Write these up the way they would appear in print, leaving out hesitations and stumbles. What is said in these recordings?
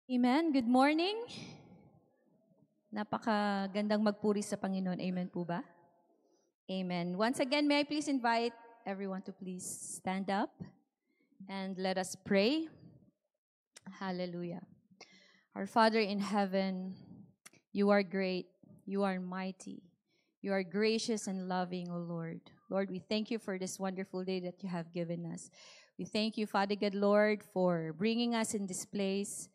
Amen. Good morning. Napakagandang magpuri sa Panginoon. Amen po ba? Amen. Once again, may I please invite everyone to please stand up and let us pray. Hallelujah. Our Father in heaven, you are great. You are mighty. You are gracious and loving, O Lord. Lord, we thank you for this wonderful day that you have given us. We thank you, Father God, Lord, for bringing us in this place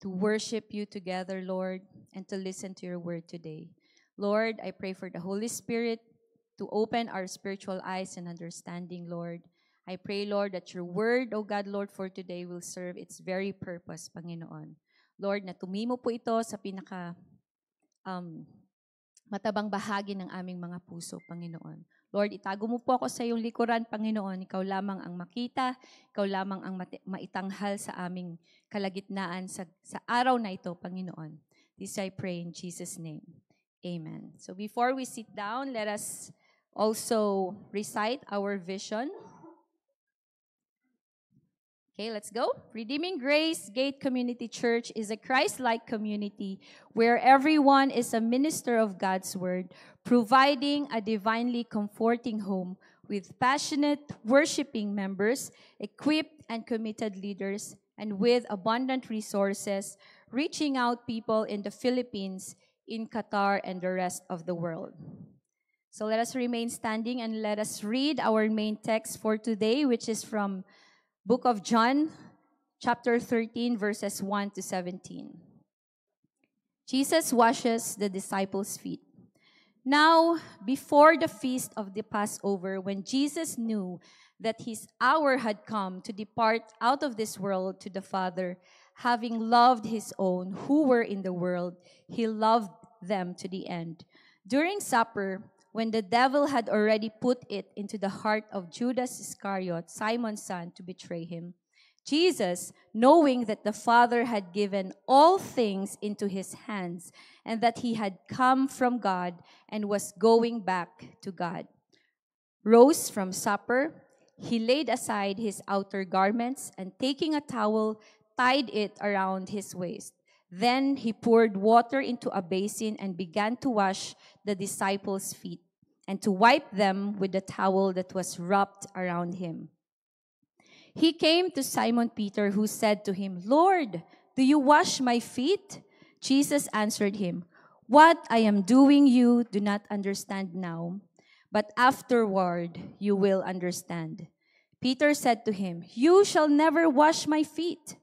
to worship you together, Lord, and to listen to your word today. Lord, I pray for the Holy Spirit to open our spiritual eyes and understanding, Lord. I pray, Lord, that your word, O God, Lord, for today will serve its very purpose, Panginoon. Lord, na tumimo po ito sa pinaka um, matabang bahagi ng aming mga puso, Panginoon. Lord, itago mo po ako sa iyong likuran, Panginoon. Ikaw lamang ang makita, ikaw lamang ang maitanghal sa aming kalagitnaan sa araw na ito, Panginoon. This I pray in Jesus' name. Amen. So before we sit down, let us also recite our vision. Okay, let's go. Redeeming Grace Gate Community Church is a Christ-like community where everyone is a minister of God's Word, providing a divinely comforting home with passionate, worshiping members, equipped and committed leaders, and with abundant resources, reaching out people in the Philippines, in Qatar, and the rest of the world. So let us remain standing and let us read our main text for today, which is from Book of John, chapter 13, verses 1 to 17. Jesus washes the disciples' feet. Now, before the feast of the Passover, when Jesus knew that his hour had come to depart out of this world to the Father, having loved his own who were in the world, he loved them to the end. During supper, when the devil had already put it into the heart of Judas Iscariot, Simon's son, to betray him, Jesus, knowing that the Father had given all things into his hands, and that he had come from God and was going back to God, rose from supper. He laid aside his outer garments, and taking a towel, tied it around his waist. Then he poured water into a basin and began to wash the disciples' feet and to wipe them with the towel that was wrapped around him. He came to Simon Peter, who said to him, "Lord, do you wash my feet?" Jesus answered him, "What I am doing you do not understand now, but afterward you will understand." Peter said to him, "You shall never wash my feet."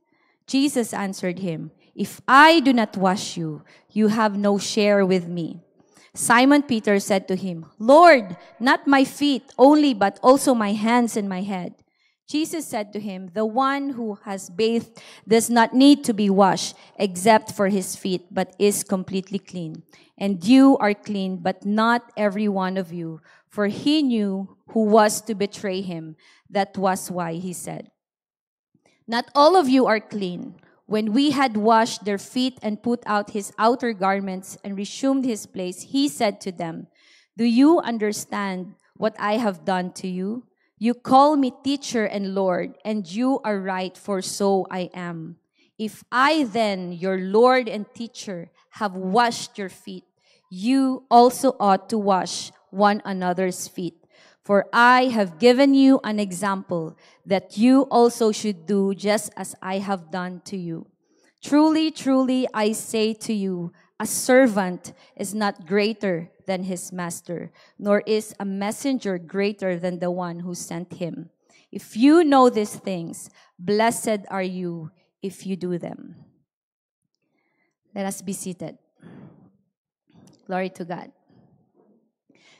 Jesus answered him, "If I do not wash you, you have no share with me." Simon Peter said to him, "Lord, not my feet only, but also my hands and my head." Jesus said to him, "The one who has bathed does not need to be washed except for his feet, but is completely clean. And you are clean, but not every one of you." For he knew who was to betray him. That was why he said, "Not all of you are clean." When we had washed their feet and put out his outer garments and resumed his place, he said to them, "Do you understand what I have done to you? You call me teacher and Lord, and you are right, for so I am. If I then, your Lord and teacher, have washed your feet, you also ought to wash one another's feet. For I have given you an example that you also should do just as I have done to you. Truly, truly, I say to you, a servant is not greater than his master, nor is a messenger greater than the one who sent him. If you know these things, blessed are you if you do them." Let us be seated. Glory to God.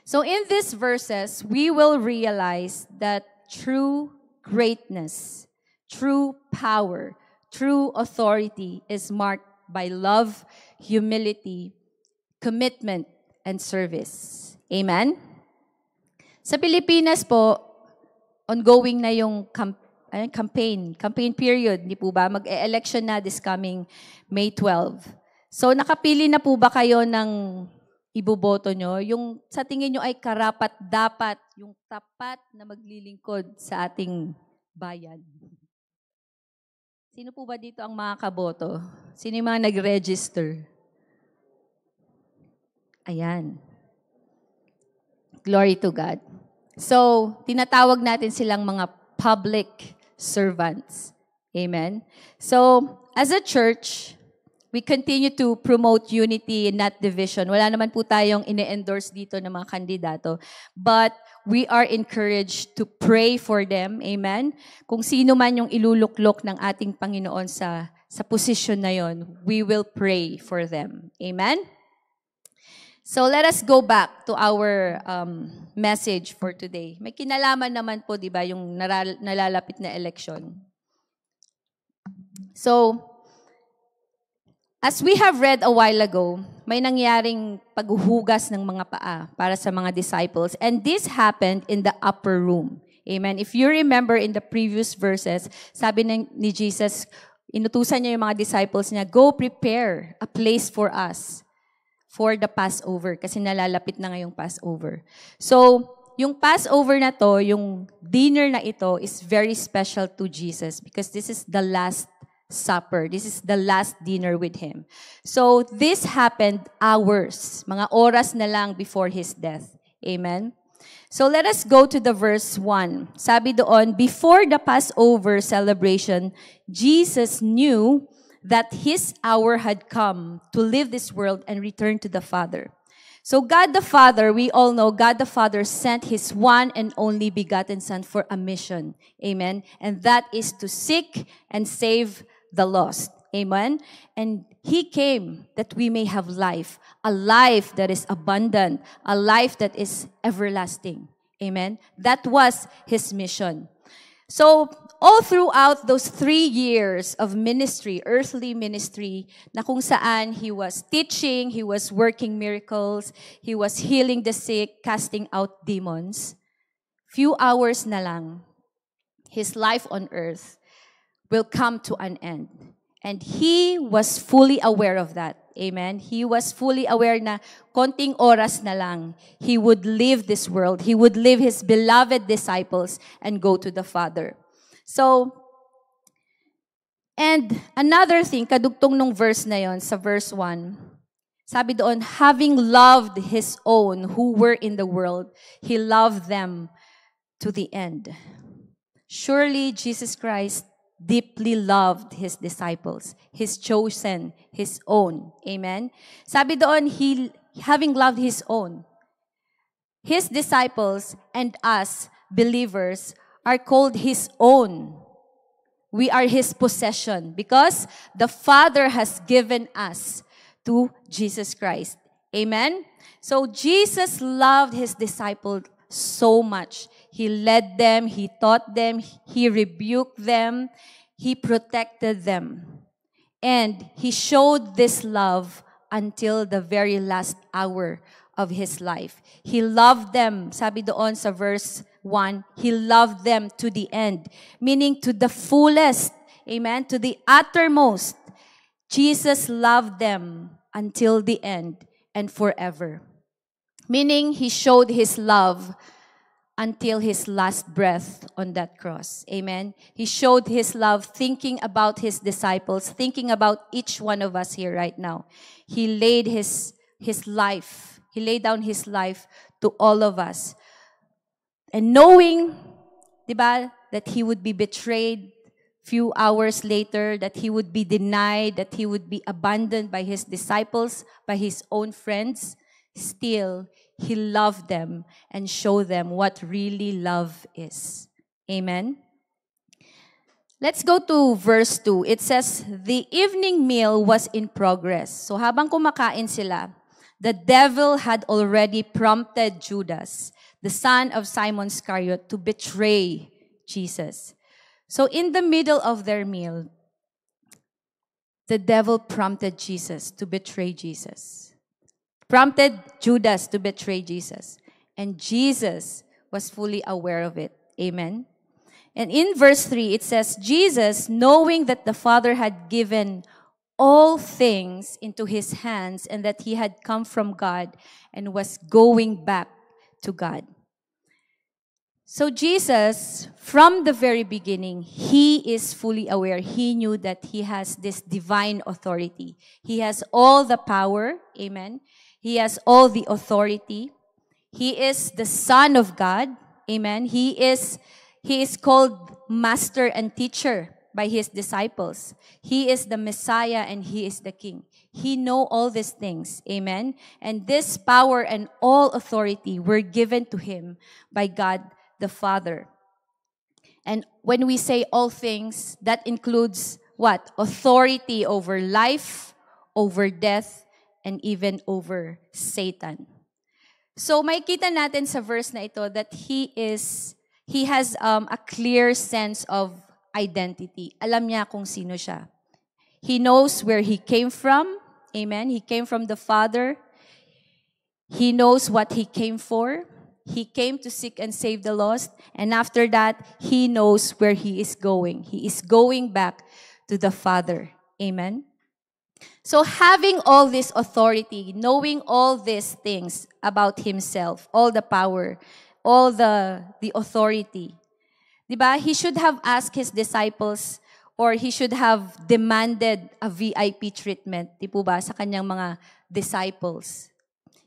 So in these verses, we will realize that true greatness, true power, true authority is marked by love, humility, commitment, and service. Amen? Sa Pilipinas po, ongoing na yung campaign period, di po ba? Mag-e-election na this coming May 12. So nakapili na po ba kayo ng iboboto nyo? Yung sa tingin nyo ay karapat-dapat, yung tapat na maglilingkod sa ating bayan. Sino po ba dito ang mga kaboto? Sino yung mga nag-register? Ayan. Glory to God. So, tinatawag natin silang mga public servants. Amen? So, as a church, we continue to promote unity and not division. Wala naman po tayong ine-endorse dito ng mga kandidato. But we are encouraged to pray for them. Amen? Kung sino man yung iluluklok ng ating Panginoon sa posisyon na yon, we will pray for them. Amen? So let us go back to our message for today. May kinalaman naman po, di ba, yung nalalapit na election. So, as we have read a while ago, may nangyaring paghuhugas ng mga paa para sa mga disciples. And this happened in the upper room. Amen. If you remember in the previous verses, sabi ni Jesus, inutusan niya yung mga disciples niya, go prepare a place for us for the Passover. Kasi nalalapit na ngayong Passover. So, yung Passover na to, yung dinner na ito is very special to Jesus because this is the last supper. This is the last dinner with Him. So, this happened hours, mga oras na lang before His death. Amen? So, let us go to the verse 1. Sabi doon, before the Passover celebration, Jesus knew that His hour had come to leave this world and return to the Father. So, God the Father, we all know, God the Father sent His one and only begotten Son for a mission. Amen? And that is to seek and save the lost. Amen? And He came that we may have life, a life that is abundant, a life that is everlasting. Amen? That was His mission. So, all throughout those 3 years of ministry, earthly ministry, na kung saan He was teaching, He was working miracles, He was healing the sick, casting out demons, few hours na lang, His life on earth will come to an end. And He was fully aware of that. Amen? He was fully aware na konting oras na lang, He would leave this world. He would leave His beloved disciples and go to the Father. So, and another thing, kadugtong nung verse na yon, sa verse 1, sabi doon, having loved His own who were in the world, He loved them to the end. Surely, Jesus Christ deeply loved His disciples, His chosen, His own. Amen? Sabi doon, He, having loved His own, His disciples and us, believers, are called His own. We are His possession because the Father has given us to Jesus Christ. Amen? So Jesus loved His disciples so much. He led them, He taught them, He rebuked them, He protected them. And He showed this love until the very last hour of His life. He loved them, sabi doon sa verse 1, He loved them to the end, meaning to the fullest, amen, to the uttermost. Jesus loved them until the end and forever. Meaning, He showed His love until His last breath on that cross. Amen? He showed His love thinking about His disciples, thinking about each one of us here right now. He laid His life. He laid down His life to all of us. And knowing, diba, that He would be betrayed few hours later, that He would be denied, that He would be abandoned by His disciples, by His own friends, still, He loved them and showed them what really love is. Amen? Let's go to verse 2. It says, the evening meal was in progress. So habang kumakain sila, the devil had already prompted Judas, the son of Simon Iscariot, to betray Jesus. So in the middle of their meal, the devil prompted Jesus to betray Jesus. Prompted Judas to betray Jesus. And Jesus was fully aware of it. Amen? And in verse 3, it says, Jesus, knowing that the Father had given all things into His hands and that He had come from God and was going back to God. So Jesus, from the very beginning, he is fully aware. He knew that he has this divine authority. He has all the power. Amen. He has all the authority. He is the Son of God. Amen. He is called Master and Teacher by his disciples. He is the Messiah and he is the King. He know all these things. Amen. And this power and all authority were given to him by God the Father. And when we say all things, that includes what? Authority over life, over death, and even over Satan. So makikita natin sa verse na ito that he has a clear sense of identity. Alam niya kung sino siya. He knows where he came from. Amen. He came from the Father. He knows what he came for. He came to seek and save the lost. And after that, he knows where he is going. He is going back to the Father. Amen. So having all this authority, knowing all these things about himself, all the power, all the authority, diba? He should have asked his disciples or he should have demanded a VIP treatment, di po ba, sa kanyang mga disciples.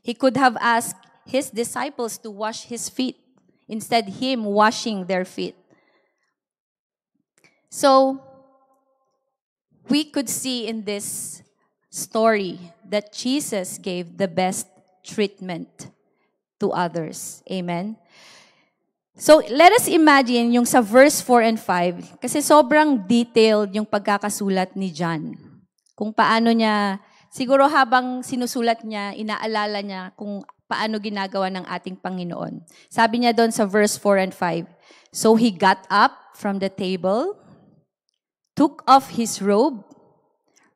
He could have asked his disciples to wash his feet, instead him washing their feet. So, we could see in this story that Jesus gave the best treatment to others. Amen? So, let us imagine yung sa verse 4 and 5, kasi sobrang detailed yung pagkakasulat ni John. Kung paano niya, siguro habang sinusulat niya, inaalala niya kung paano ginagawa ng ating Panginoon. Sabi niya doon sa verse 4 and 5, so he got up from the table, took off his robe,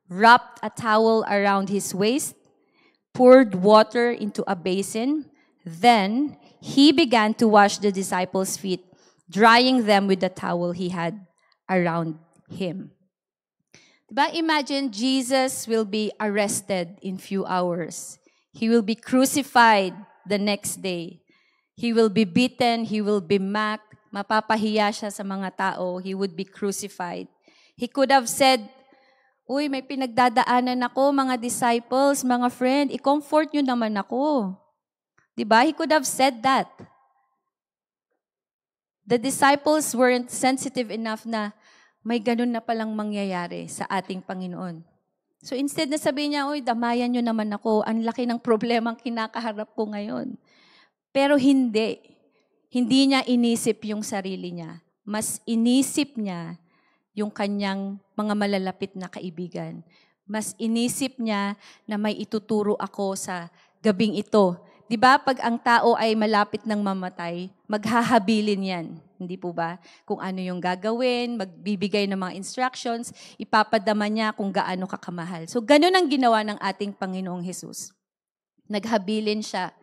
wrapped a towel around his waist, poured water into a basin, then he began to wash the disciples' feet, drying them with the towel he had around him. Diba? Imagine Jesus will be arrested in few hours. He will be crucified the next day. He will be beaten, he will be mocked, mapapahiya siya sa mga tao, he would be crucified. He could have said, uy, may pinagdadaanan ako, mga disciples, mga friend, i-comfort nyo naman ako. Diba? He could have said that. The disciples weren't sensitive enough na may ganun na palang mangyayari sa ating Panginoon. So instead na sabihin niya, uy, damayan nyo naman ako, ang laki ng problemang kinakaharap ko ngayon. Pero hindi. Hindi niya inisip yung sarili niya. Mas inisip niya yung kanyang mga malalapit na kaibigan. Mas inisip niya na may ituturo ako sa gabing ito. Diba, pag ang tao ay malapit ng mamatay, maghahabilin yan. Hindi po ba? Kung ano yung gagawin, magbibigay ng mga instructions, ipapadama niya kung gaano kakamahal. So, ganun ang ginawa ng ating Panginoong Jesus. Naghabilin siya.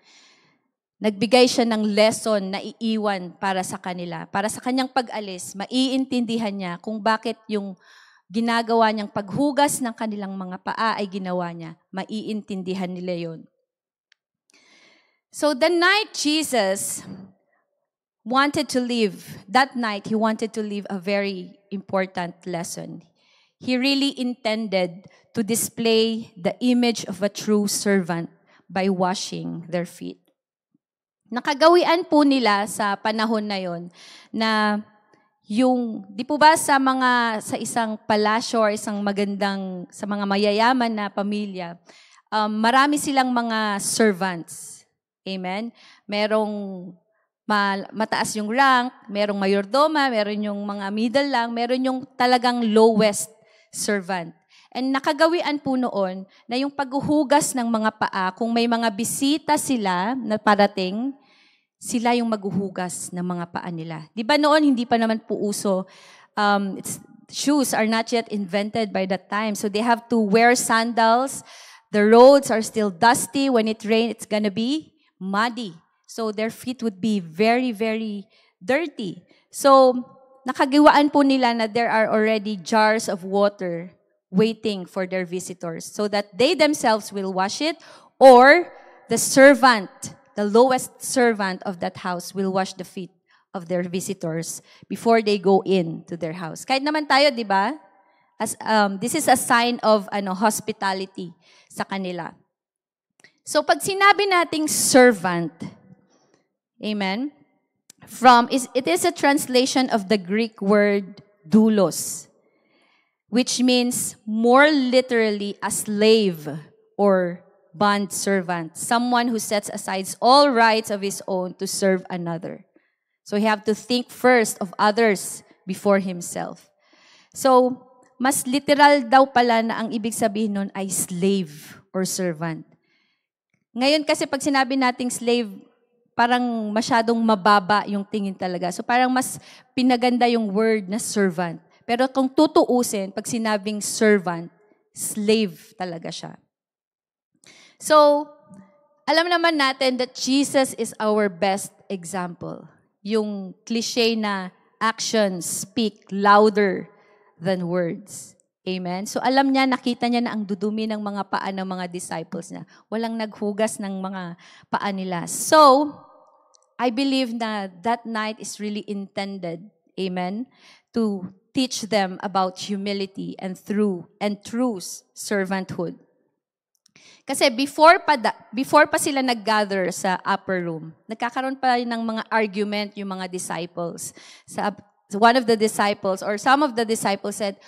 Nagbigay siya ng lesson na iiwan para sa kanila. Para sa kanyang pag-alis, maiintindihan niya kung bakit yung ginagawa niyang paghugas ng kanilang mga paa ay ginawa niya. Maiintindihan nila yon. So the night Jesus wanted to leave, that night he wanted to leave a very important lesson. He really intended to display the image of a true servant by washing their feet. Nakagawian po nila sa panahon na yon na yung, di po ba sa isang palasyo or isang magandang, sa mga mayayaman na pamilya, marami silang mga servants. Amen? Merong mataas yung rank, merong mayordoma, meron yung mga middle lang, meron yung talagang lowest servant. And nakagawian po noon na yung paghuhugas ng mga paa, kung may mga bisita sila na parating, sila yung maghuhugas ng mga paa nila. Di ba noon, hindi pa naman po uso, shoes are not yet invented by that time. So they have to wear sandals. The roads are still dusty. When it rains, it's gonna be muddy. So their feet would be very, very dirty. So nakagawian po nila na there are already jars of water waiting for their visitors so that they themselves will wash it, or the servant, the lowest servant of that house will wash the feet of their visitors before they go in to their house. Kahit naman tayo, di ba? This is a sign of hospitality sa kanila. So pag sinabi nating servant, amen, it is a translation of the Greek word doulos, which means more literally a slave or bond servant, someone who sets aside all rights of his own to serve another. So he have to think first of others before himself. So, mas literal daw pala na ang ibig sabihin nun ay slave or servant. Ngayon kasi pag sinabi nating slave, parang masyadong mababa yung tingin talaga. So parang mas pinaganda yung word na servant. Pero kung tutuusin, pag sinabing servant, slave talaga siya. So, alam naman natin that Jesus is our best example. Yung cliche na actions speak louder than words. Amen? So, alam niya, nakita niya na ang dudumi ng mga paa ng mga disciples niya. Walang naghugas ng mga paa nila. So, I believe na that night is really intended, amen, to teach them about humility and true servanthood. Kasi before pa sila nag-gather sa upper room, nagkakaroon pa ng mga argument yung mga disciples. One of the disciples or some of the disciples said,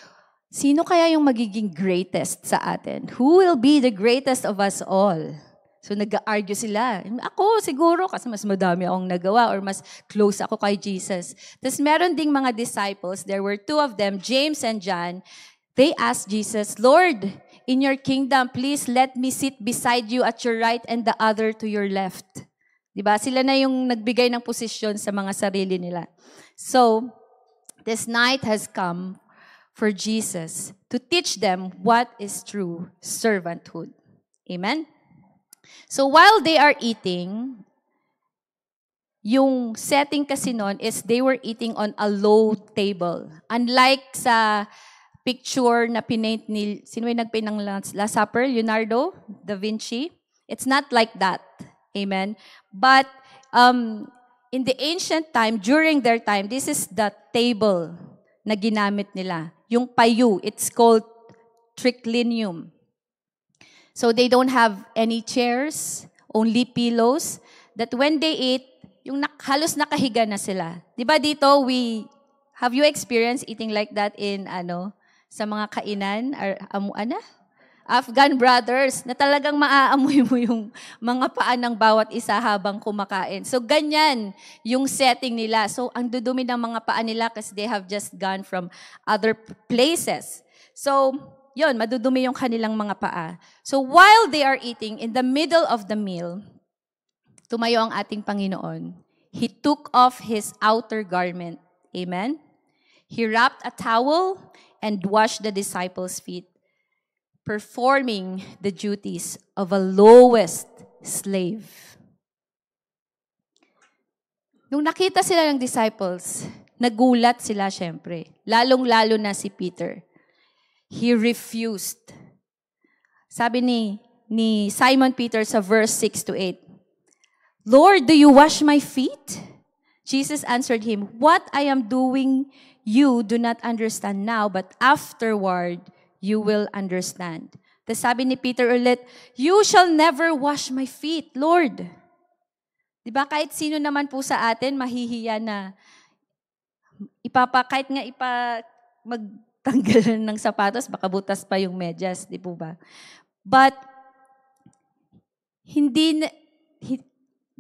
sino kaya yung magiging greatest sa atin? Who will be the greatest of us all? So nag-argue sila. Ako siguro kasi mas madami akong nagawa or mas close ako kay Jesus. Tapos meron ding mga disciples, there were two of them, James and John. They asked Jesus, Lord, in your kingdom, please let me sit beside you at your right and the other to your left. Diba? Sila na yung nagbigay ng posisyon sa mga sarili nila. So, this night has come for Jesus to teach them what is true servanthood. Amen? So, while they are eating, yung setting kasi nun is they were eating on a low table. Unlike sa picture na pinaint ni, sino yung nagpaint ng Last Supper? Leonardo da Vinci? It's not like that. Amen? But in the ancient time, during their time, this is the table na ginamit nila. Yung payu, it's called triclinium. So they don't have any chairs, only pillows, that when they eat, yung halos nakahiga na sila. Di ba dito, have you experienced eating like that in sa mga kainan, or Afghan brothers, na talagang maaamoy mo yung mga paa ng bawat isa habang kumakain. So, ganyan yung setting nila. So, ang dudumi ng mga paa nila kasi they have just gone from other places. So, yun, madudumi yung kanilang mga paa. So, while they are eating, in the middle of the meal, tumayo ang ating Panginoon. He took off his outer garment. Amen? He wrapped a towel and washed the disciples' feet, performing the duties of a lowest slave. Nung nakita sila ng disciples, nagulat sila syempre. Lalong-lalo na si Peter. He refused. Sabi ni Simon Peter sa verse 6-8, Lord, do you wash my feet? Jesus answered him, what I am doing you do not understand now, but afterward, you will understand. Tapos sabi ni Peter ulit, you shall never wash my feet, Lord. Diba kahit sino naman po sa atin, mahihiya na kahit nga magtanggalan ng sapatos, baka butas pa yung medyas, di po ba? But,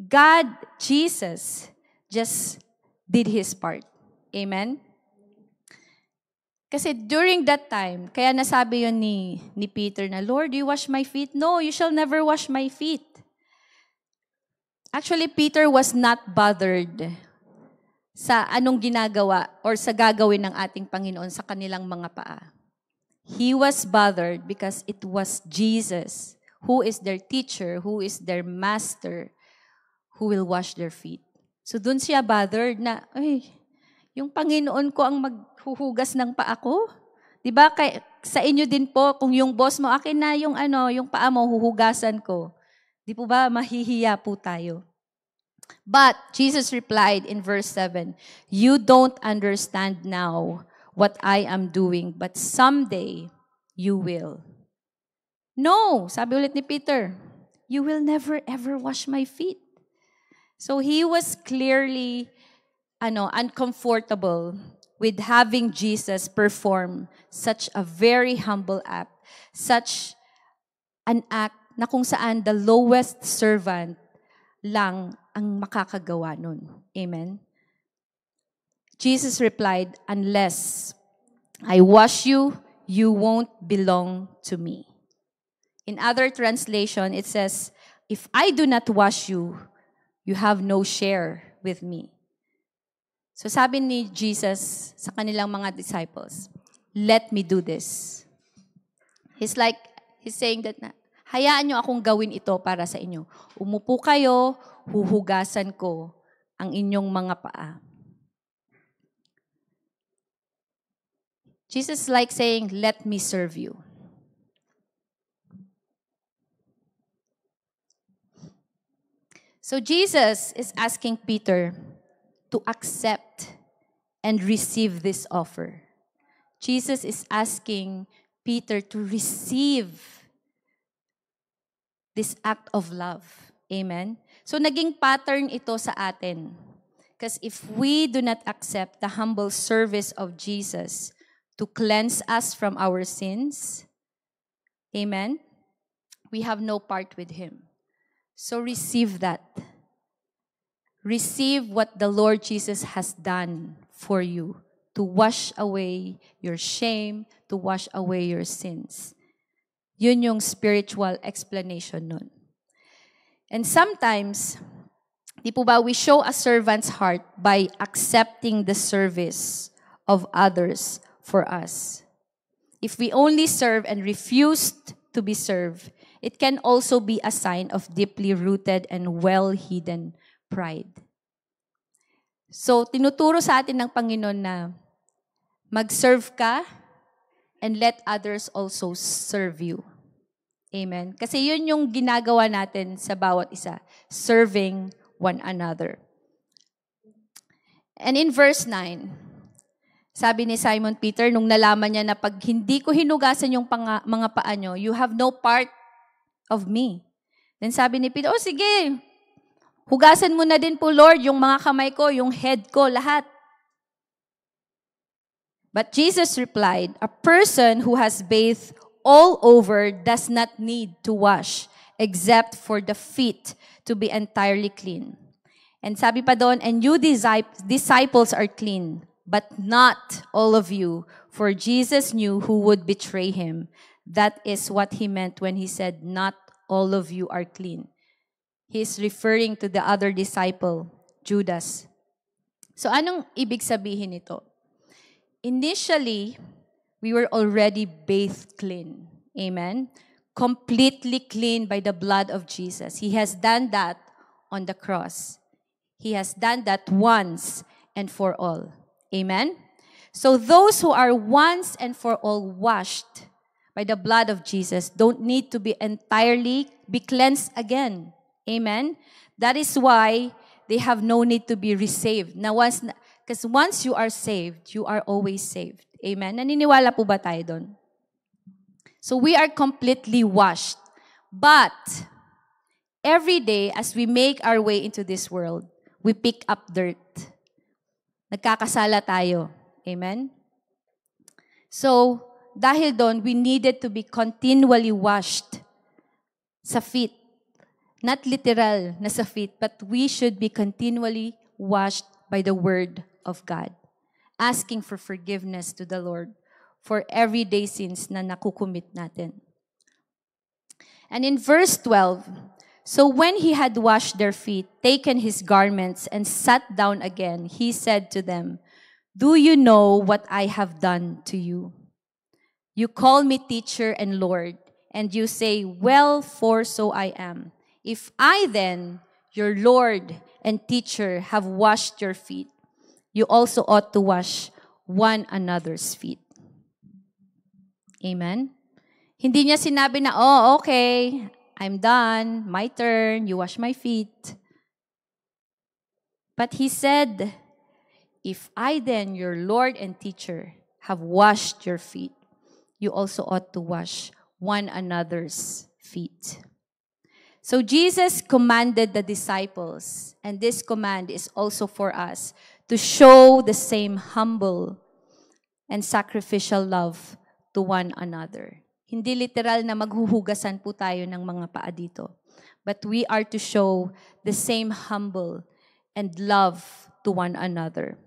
God, Jesus, just did His part. Amen? Kasi during that time, kaya nasabi yun ni Peter na, Lord, you wash my feet? No, you shall never wash my feet. Actually, Peter was not bothered sa anong ginagawa or sa gagawin ng ating Panginoon sa kanilang mga paa. He was bothered because it was Jesus who is their teacher, who is their master, who will wash their feet. So dun siya bothered na, yung Panginoon ko ang maghuhugas ng paa ko. Diba? Sa inyo din po, kung yung boss mo, akin na yung paa mo, huhugasan ko. Di po ba, mahihiya po tayo. But Jesus replied in verse 7, "You don't understand now what I am doing, but someday you will." No, sabi ulit ni Peter, "You will never ever wash my feet." So he was clearly uncomfortable with having Jesus perform such a very humble act, such an act na kung saan the lowest servant lang ang makakagawa nun. Amen? Jesus replied, "Unless I wash you, you won't belong to me." In other translation, it says, "If I do not wash you, you have no share with me." So sabi ni Jesus sa kanilang mga disciples, "Let me do this." He's saying that hayaan nyo akong gawin ito para sa inyo. Umupo kayo, huhugasan ko ang inyong mga paa. Jesus is saying, "Let me serve you." So Jesus is asking Peter to accept and receive this offer. Jesus is asking Peter to receive this act of love. Amen? So naging pattern ito sa atin. Because if we do not accept the humble service of Jesus to cleanse us from our sins, amen, we have no part with Him. So receive that. Receive what the Lord Jesus has done for you to wash away your shame, to wash away your sins. Yun yung spiritual explanation nun. And sometimes, di po ba, we show a servant's heart by accepting the service of others for us. If we only serve and refuse to be served, it can also be a sign of deeply rooted and well-hidden pride. So, tinuturo sa atin ng Panginoon na mag-serve ka and let others also serve you. Amen? Kasi yun yung ginagawa natin sa bawat isa, serving one another. And in verse 9, sabi ni Simon Peter, nung nalaman niya na pag hindi ko hinugasan yung mga paa nyo, you have no part of me. Then sabi ni Peter, sige, hugasan mo na din po, Lord, yung mga kamay ko, yung head ko, lahat. But Jesus replied, "A person who has bathed all over does not need to wash, except for the feet to be entirely clean." And sabi pa doon, "And you disciples are clean, but not all of you, for Jesus knew who would betray him." That is what he meant when he said, "Not all of you are clean." He's referring to the other disciple, Judas. So anong ibig sabihin nito? Initially, we were already bathed clean. Amen? Completely clean by the blood of Jesus. He has done that on the cross. He has done that once and for all. Amen? So those who are once and for all washed by the blood of Jesus don't need to be entirely be cleansed again. Amen? That is why they have no need to be resaved. Now, because once you are saved, you are always saved. Amen? Naniniwala po ba tayo doon? So we are completely washed. But every day, as we make our way into this world, we pick up dirt. Nagkakasala tayo. Amen? So, dahil doon, we needed to be continually washed sa feet. Not literal na sa feet, but we should be continually washed by the Word of God. Asking for forgiveness to the Lord for everyday sins na nakukumit natin. And in verse 12, so when he had washed their feet, taken his garments, and sat down again, he said to them, "Do you know what I have done to you? You call me teacher and Lord, and you say, well, for so I am. If I then, your Lord and teacher, have washed your feet, you also ought to wash one another's feet." Amen? Hindi niya sinabi na, "Oh, okay, I'm done, my turn, you wash my feet." But he said, if I then, your Lord and teacher, have washed your feet, you also ought to wash one another's feet. So Jesus commanded the disciples, and this command is also for us, to show the same humble and sacrificial love to one another. Hindi literal na maghuhugasan po tayo ng mga paa dito. But we are to show the same humble and love to one another.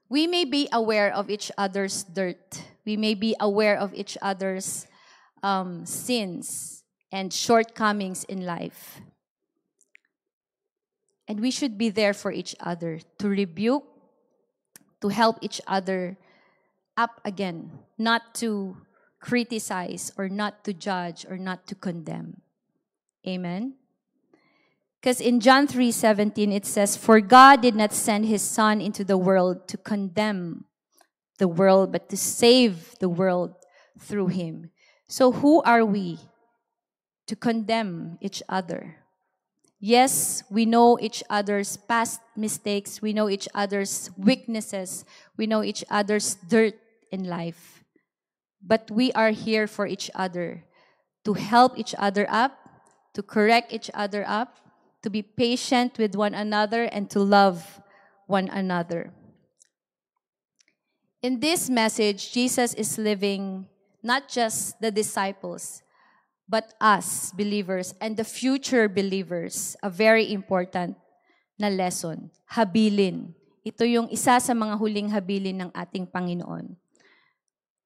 We may be aware of each other's dirt. We may be aware of each other's sins and shortcomings in life. And we should be there for each other, to rebuke, to help each other up again, not to criticize or not to judge or not to condemn. Amen? Because in John 3:17 it says, for God did not send his Son into the world to condemn the world, but to save the world through him. So who are we to condemn each other? Yes, we know each other's past mistakes. We know each other's weaknesses. We know each other's dirt in life. But we are here for each other, to help each other up, to correct each other up, to be patient with one another, and to love one another. In this message, Jesus is living not just the disciples, but us, believers, and the future believers, a very important na lesson. Habilin. Ito yung isa sa mga huling habilin ng ating Panginoon.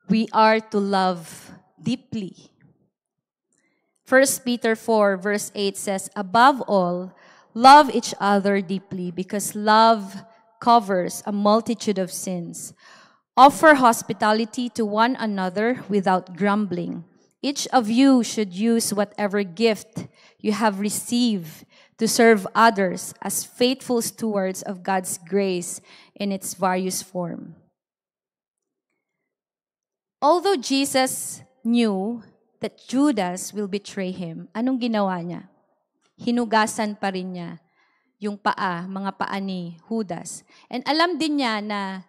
We are to love deeply. 1 Peter 4 verse 8 says, above all, love each other deeply, because love covers a multitude of sins. Offer hospitality to one another without grumbling. Each of you should use whatever gift you have received to serve others as faithful stewards of God's grace in its various form. Although Jesus knew that Judas will betray him, anong ginawa niya? Hinugasan pa rin niya yung mga paa ni Judas. And alam din niya na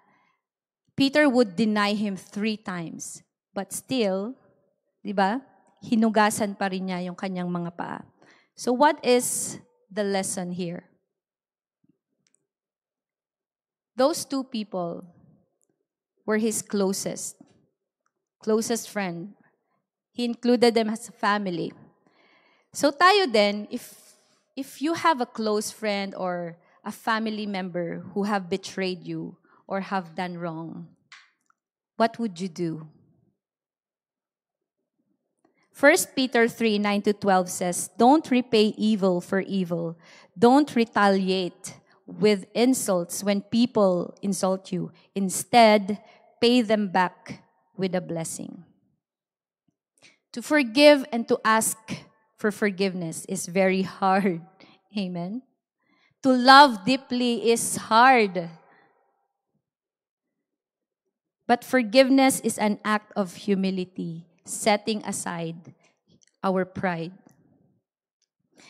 Peter would deny him 3 times. But still, di ba? Hinugasan pa rin niya yung kanyang mga paa. So what is the lesson here? Those 2 people were his closest friend. He included them as a family. So tayo din, if you have a close friend or a family member who have betrayed you or have done wrong, what would you do? 1 Peter 3:9-12 says, don't repay evil for evil. Don't retaliate with insults when people insult you. Instead, pay them back with a blessing. To forgive and to ask for forgiveness is very hard. Amen? To love deeply is hard. But forgiveness is an act of humility, setting aside our pride.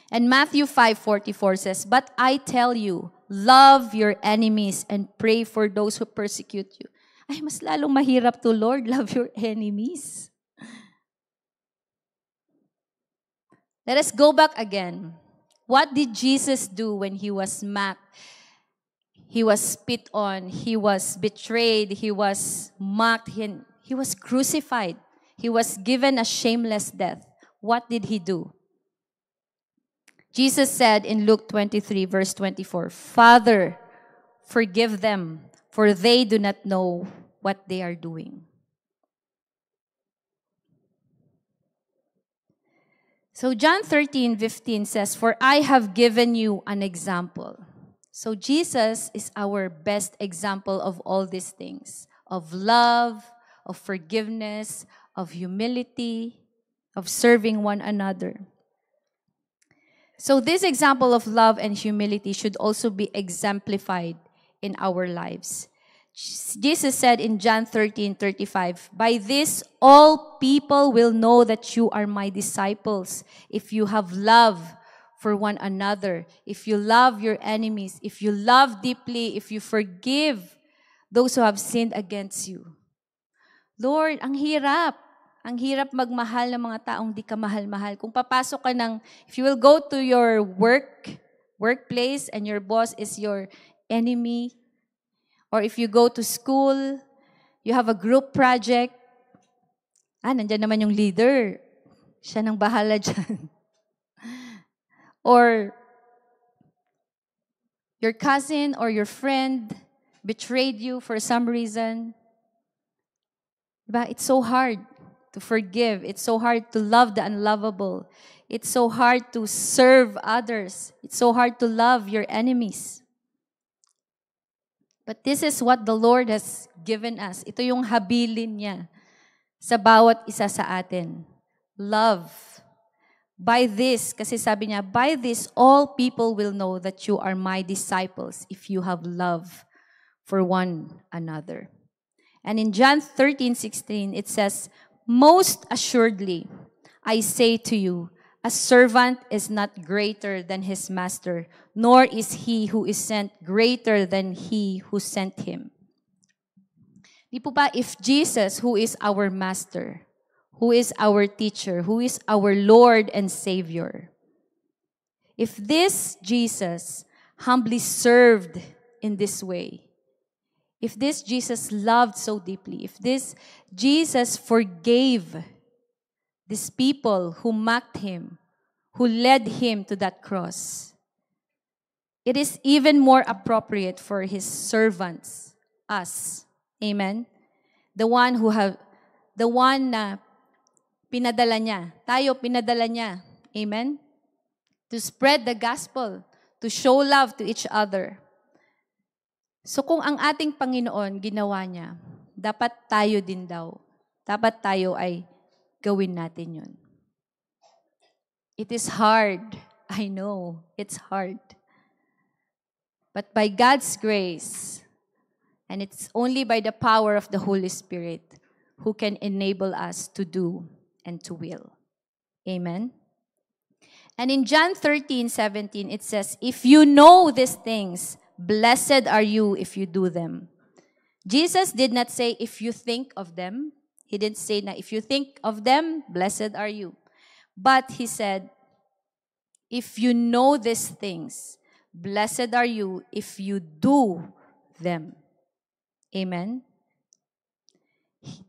And Matthew 5:44 says, but I tell you, love your enemies and pray for those who persecute you. Ay, mas lalong mahirap to, Lord, love your enemies. Let us go back again. What did Jesus do when he was mocked? He was spit on. He was betrayed. He was mocked. He was crucified. He was given a shameless death. What did he do? Jesus said in Luke 23, verse 24, Father, forgive them, for they do not know what they are doing. So John 13:15 says, for I have given you an example. So Jesus is our best example of all these things, of love, of forgiveness, of humility, of serving one another. So this example of love and humility should also be exemplified in our lives. Jesus said in John 13:35, by this all people will know that you are my disciples if you have love for one another, if you love your enemies, if you love deeply, if you forgive those who have sinned against you. Lord, ang hirap. Ang hirap magmahal ng mga taong di ka mahal-mahal. Kung papasok ka if you will go to your workplace and your boss is your enemy, or if you go to school, you have a group project, nandyan naman yung leader. Siya nang bahala dyan. Or your cousin or your friend betrayed you for some reason. Diba? It's so hard to forgive. It's so hard to love the unlovable. It's so hard to serve others. It's so hard to love your enemies. But this is what the Lord has given us. Ito yung habilin niya sa bawat isa sa atin. Love. By this, kasi sabi niya, by this all people will know that you are my disciples if you have love for one another. And in John 13:16, it says, most assuredly, I say to you, a servant is not greater than his master, nor is he who is sent greater than he who sent him. Di po ba, if Jesus, who is our master, who is our teacher, who is our Lord and Savior, if this Jesus humbly served in this way, if this Jesus loved so deeply, if this Jesus forgave these people who mocked him, who led him to that cross, it is even more appropriate for his servants, us. Amen? The one na pinadala niya. Tayo, pinadala niya. Amen? To spread the gospel, to show love to each other. So kung ang ating Panginoon ginawa niya, dapat tayo din daw. Dapat tayo ay gawin natin yun. It is hard. I know. It's hard. But by God's grace, and it's only by the power of the Holy Spirit who can enable us to do and to will. Amen? And in John 13:17, it says, if you know these things, blessed are you if you do them. Jesus did not say, if you think of them. He didn't say, na, if you think of them, blessed are you. But he said, if you know these things, blessed are you if you do them. Amen?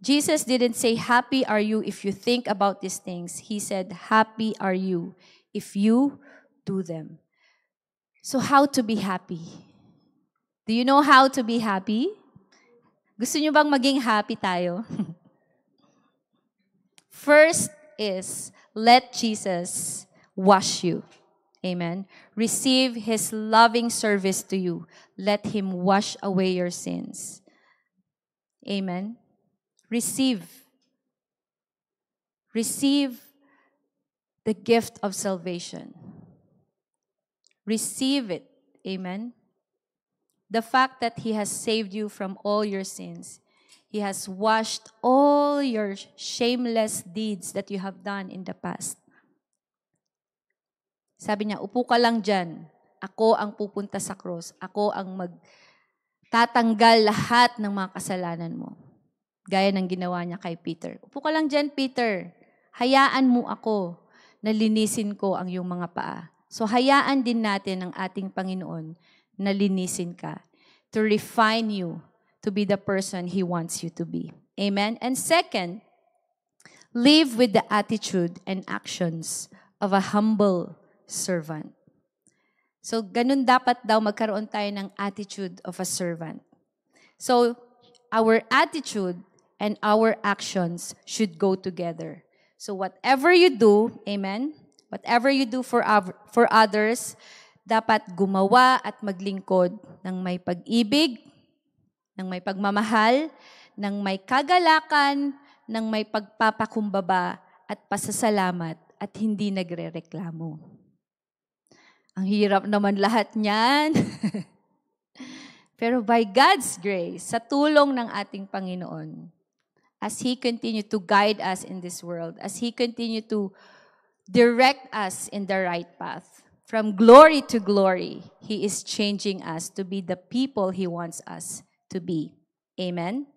Jesus didn't say, happy are you if you think about these things. He said, happy are you if you do them. So how to be happy? Do you know how to be happy? Gusto niyo bang maging happy tayo? First is, let Jesus wash you. Amen. Receive his loving service to you. Let him wash away your sins. Amen. Receive the gift of salvation. Receive it. Amen. The fact that he has saved you from all your sins. He has washed all your shameless deeds that you have done in the past. Sabi niya, upo ka lang dyan. Ako ang pupunta sa cross. Ako ang magtatanggal lahat ng mga kasalanan mo. Gaya ng ginawa niya kay Peter. Upo ka lang dyan, Peter. Hayaan mo ako na linisin ko ang iyong mga paa. So hayaan din natin ang ating Panginoon na linisin ka, to refine you to be the person He wants you to be. Amen? And second, live with the attitude and actions of a humble servant. So, ganun dapat daw magkaroon tayo ng attitude of a servant. So, our attitude and our actions should go together. So, whatever you do, amen, whatever you do for others, dapat gumawa at maglingkod ng may pag-ibig, ng may pagmamahal, ng may kagalakan, ng may pagpapakumbaba at pasasalamat at hindi nagrereklamo. Ang hirap naman lahat niyan. Pero by God's grace, sa tulong ng ating Panginoon, as He continue to guide us in this world, as He continue to direct us in the right path, From glory to glory, He is changing us to be the people He wants us to be. Amen?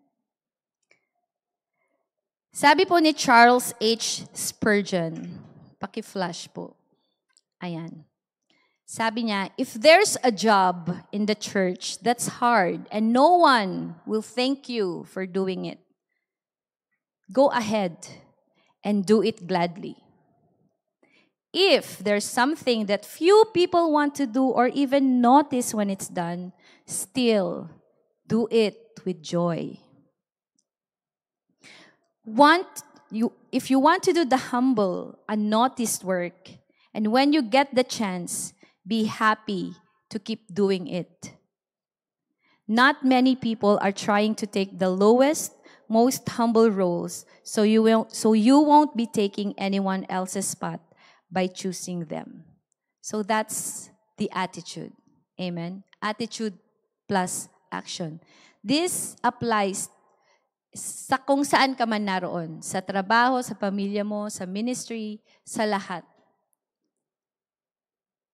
Sabi po ni Charles H. Spurgeon, paki-flash po. Ayan. Sabi niya, if there's a job in the church that's hard and no one will thank you for doing it, go ahead and do it gladly. If there's something that few people want to do or even notice when it's done, still do it with joy. If you want to do the humble, unnoticed work, and when you get the chance, be happy to keep doing it. Not many people are trying to take the lowest, most humble roles, so you won't be taking anyone else's spot by choosing them. So that's the attitude. Amen? Attitude plus action. This applies sa kung saan ka man naroon. Sa trabaho, sa pamilya mo, sa ministry, sa lahat.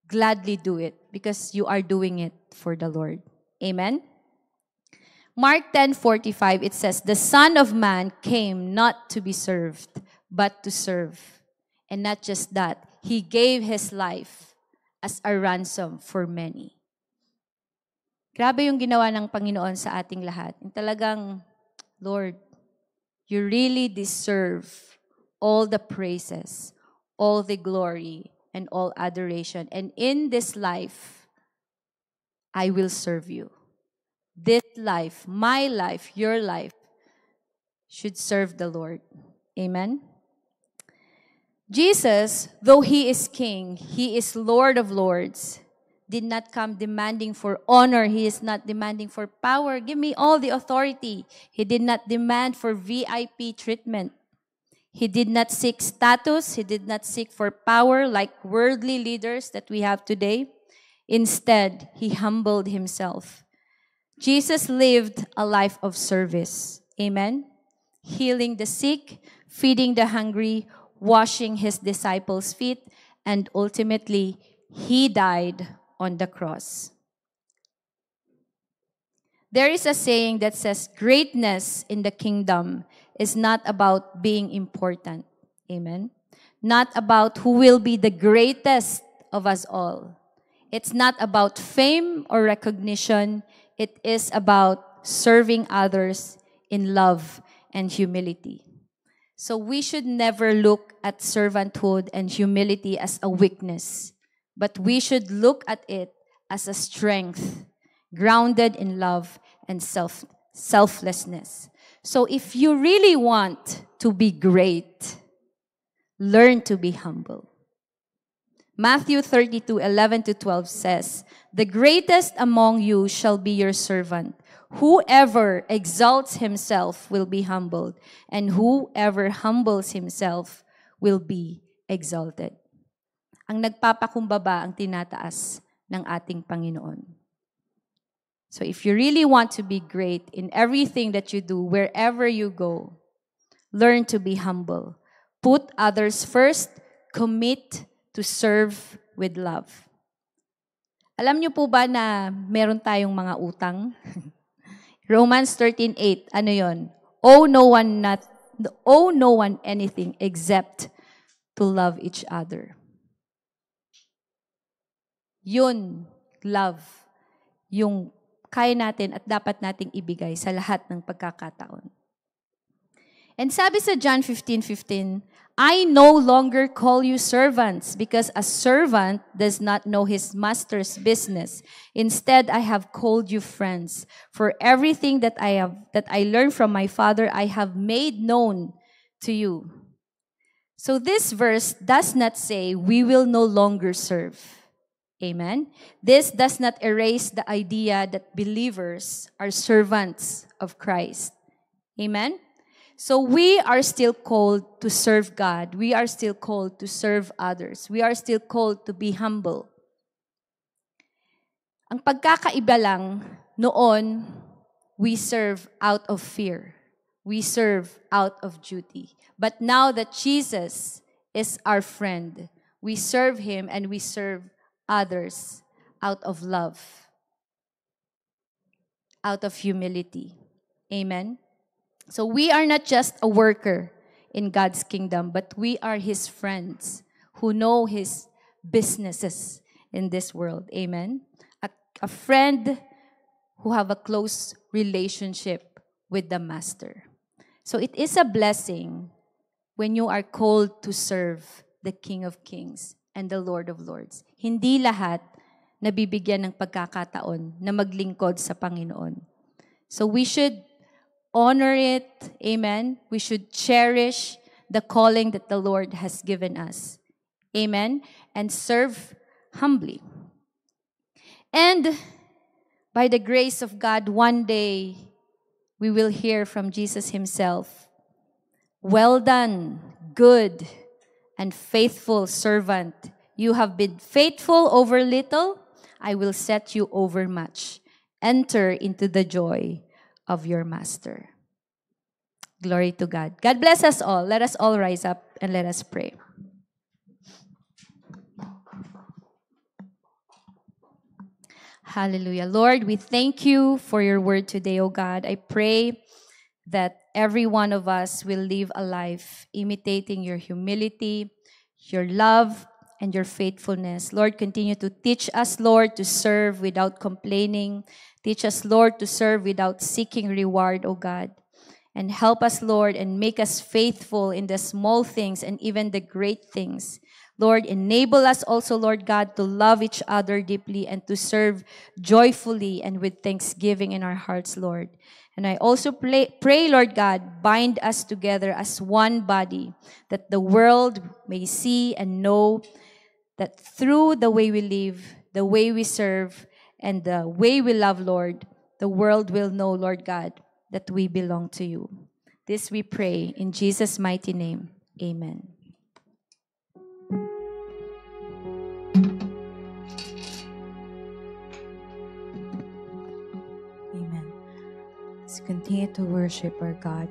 Gladly do it because you are doing it for the Lord. Amen? Mark 10:45, it says, the Son of Man came not to be served, but to serve. And not just that, He gave His life as a ransom for many. Grabe yung ginawa ng Panginoon sa ating lahat. Yung talagang, Lord, you really deserve all the praises, all the glory, and all adoration. And in this life, I will serve you. This life, my life, your life, should serve the Lord. Amen? Jesus, though He is King, He is Lord of Lords, did not come demanding for honor. He is not demanding for power. Give me all the authority. He did not demand for VIP treatment. He did not seek status. He did not seek for power like worldly leaders that we have today. Instead, He humbled Himself. Jesus lived a life of service. Amen? Healing the sick, feeding the hungry, washing His disciples' feet, and ultimately, He died on the cross. There is a saying that says, greatness in the kingdom is not about being important. Amen? Not about who will be the greatest of us all. It's not about fame or recognition. It is about serving others in love and humility. So we should never look at servanthood and humility as a weakness, but we should look at it as a strength, grounded in love and selflessness. So if you really want to be great, learn to be humble. Matthew 32:11-12 says, the greatest among you shall be your servant. Whoever exalts himself will be humbled, and whoever humbles himself will be exalted. Ang nagpapakumbaba ang tinataas ng ating Panginoon. So if you really want to be great in everything that you do, wherever you go, learn to be humble. Put others first, commit to serve with love. Alam niyo po ba na meron tayong mga utang? Romans 13:8, ano yon? Owe no one anything except to love each other. Yun, love, yung kaya natin at dapat nating ibigay sa lahat ng pagkakataon. And sabi sa John 15:15, I no longer call you servants because a servant does not know his master's business. Instead, I have called you friends. For everything that I learned from my Father, I have made known to you. So this verse does not say we will no longer serve. Amen. This does not erase the idea that believers are servants of Christ. Amen. So we are still called to serve God. We are still called to serve others. We are still called to be humble. Ang pagkakaiba lang, noon, we serve out of fear. We serve out of duty. But now that Jesus is our friend, we serve Him and we serve others out of love, out of humility. Amen. So we are not just a worker in God's kingdom, but we are His friends who know His businesses in this world. Amen. A friend who have a close relationship with the Master. So it is a blessing when you are called to serve the King of Kings and the Lord of Lords. Hindi lahat nabibigyan ng pagkakataon na maglingkod sa Panginoon. So we should honor it. Amen. We should cherish the calling that the Lord has given us. Amen. And serve humbly. And by the grace of God, one day we will hear from Jesus Himself, "Well done, good and faithful servant. You have been faithful over little, I will set you over much. Enter into the joy of your Master." Glory to God. God bless us all. Let us all rise up and let us pray. Hallelujah. Lord, we thank you for your word today, O God. I pray that every one of us will live a life imitating your humility, your love, and your faithfulness. Lord, continue to teach us, Lord, to serve without complaining. Teach us, Lord, to serve without seeking reward, O God. And help us, Lord, and make us faithful in the small things and even the great things. Lord, enable us also, Lord God, to love each other deeply and to serve joyfully and with thanksgiving in our hearts, Lord. And I also pray, Lord God, bind us together as one body, that the world may see and know that through the way we live, the way we serve, and the way we love, Lord, the world will know, Lord God, that we belong to you. This we pray in Jesus' mighty name. Amen. Amen. Let's continue to worship our God.